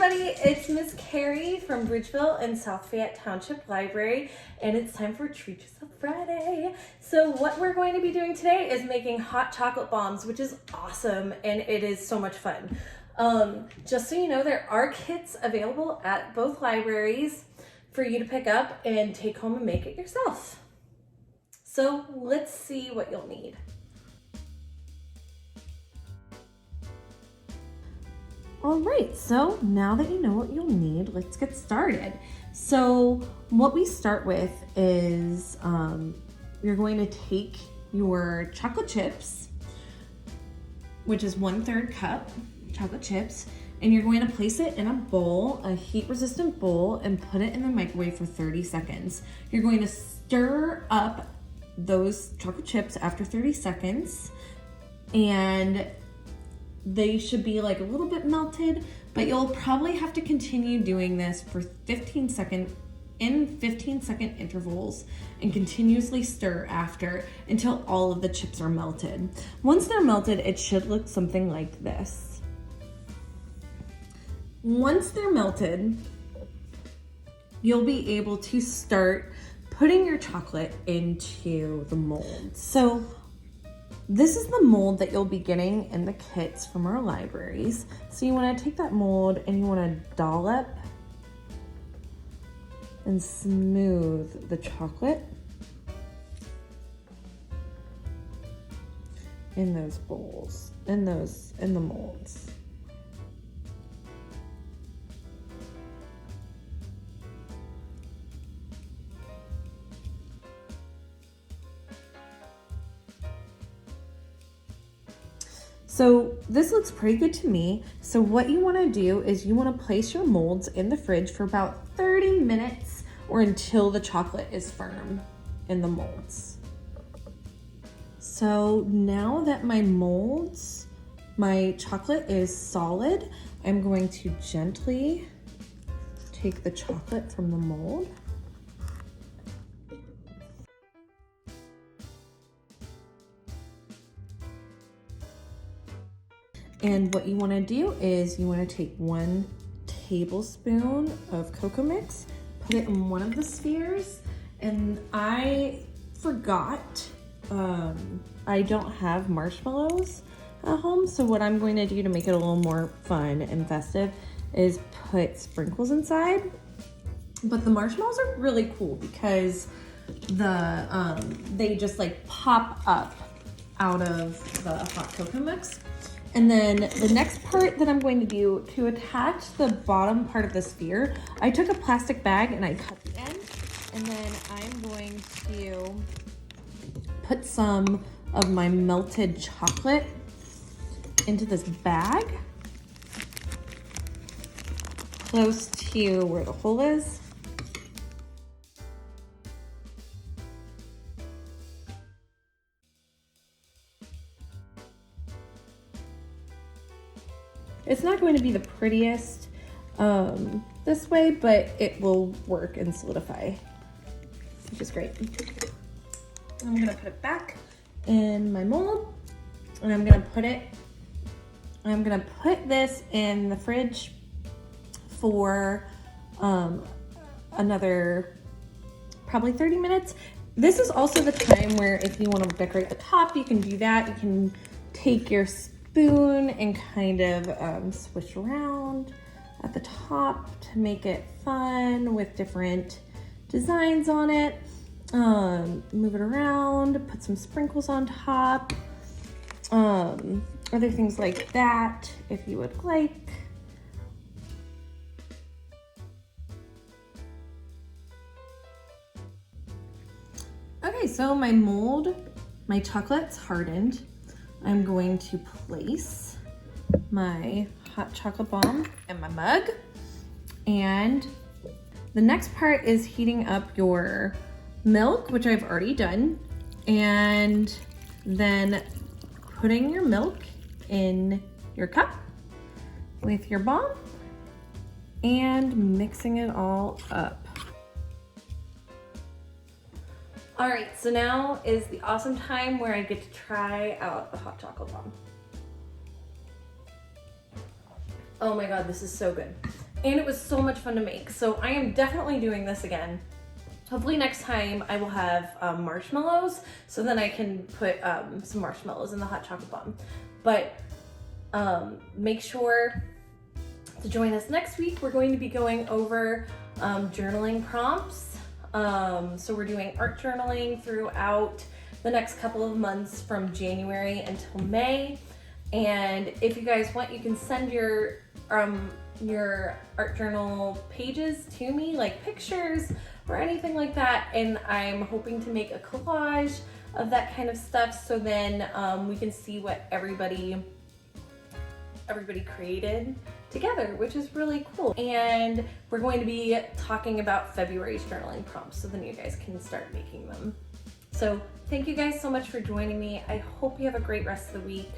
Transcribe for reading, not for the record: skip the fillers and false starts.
everybody, it's Miss Carrie from Bridgeville and South Fayette Township Library, and it's time for Treat Yourself Friday. So what we're going to be doing today is making hot chocolate bombs, which is awesome, and it is so much fun. Just so you know, there are kits available at both libraries for you to pick up and take home and make it yourself. So let's see what you'll need. All right, so now that you know what you'll need, let's get started. So what we start with is you're going to take your chocolate chips, which is 1/3 cup chocolate chips, and you're going to place it in a bowl, a heat-resistant bowl, and put it in the microwave for 30 seconds. You're going to stir up those chocolate chips after 30 seconds, and they should be like a little bit melted, but you'll probably have to continue doing this for 15-second intervals and continuously stir after until all of the chips are melted. Once they're melted, it should look something like this. Once they're melted, you'll be able to start putting your chocolate into the mold. So this is the mold that you'll be getting in the kits from our libraries. So you want to take that mold and you want to dollop and smooth the chocolate in those bowls, in the molds. So this looks pretty good to me. So what you want to do is you want to place your molds in the fridge for about 30 minutes or until the chocolate is firm in the molds. So now that my chocolate is solid, I'm going to gently take the chocolate from the mold. And what you want to do is you want to take 1 tablespoon of cocoa mix, put it in one of the spheres, and I forgot, I don't have marshmallows at home, so what I'm going to do to make it a little more fun and festive is put sprinkles inside. But the marshmallows are really cool because they just like pop up out of the hot cocoa mix. And then the next part that I'm going to do to attach the bottom part of the sphere, I took a plastic bag and I cut the end, and then I'm going to put some of my melted chocolate into this bag close to where the hole is. It's not going to be the prettiest this way, but it will work and solidify, which is great. I'm gonna put it back in my mold, and I'm gonna put this in the fridge for another probably 30 minutes. This is also the time where if you want to decorate the top, you can do that. You can take your spoon and kind of swish around at the top to make it fun with different designs on it. Move it around, put some sprinkles on top, other things like that if you would like. Okay, so my chocolate's hardened. I'm going to place my hot chocolate bomb in my mug. And the next part is heating up your milk, which I've already done, and then putting your milk in your cup with your bomb and mixing it all up. All right, so now is the awesome time where I get to try out the hot chocolate bomb. Oh my God, this is so good. and it was so much fun to make. So I am definitely doing this again. Hopefully next time I will have marshmallows, so then I can put some marshmallows in the hot chocolate bomb. But make sure to join us next week. We're going to be going over journaling prompts. So we're doing art journaling throughout the next couple of months from January until May. And if you guys want, you can send your art journal pages to me, like pictures or anything like that. And I'm hoping to make a collage of that kind of stuff, so then we can see what everybody created together, which is really cool. And we're going to be talking about February's journaling prompts, so then you guys can start making them. So thank you guys so much for joining me. I hope you have a great rest of the week.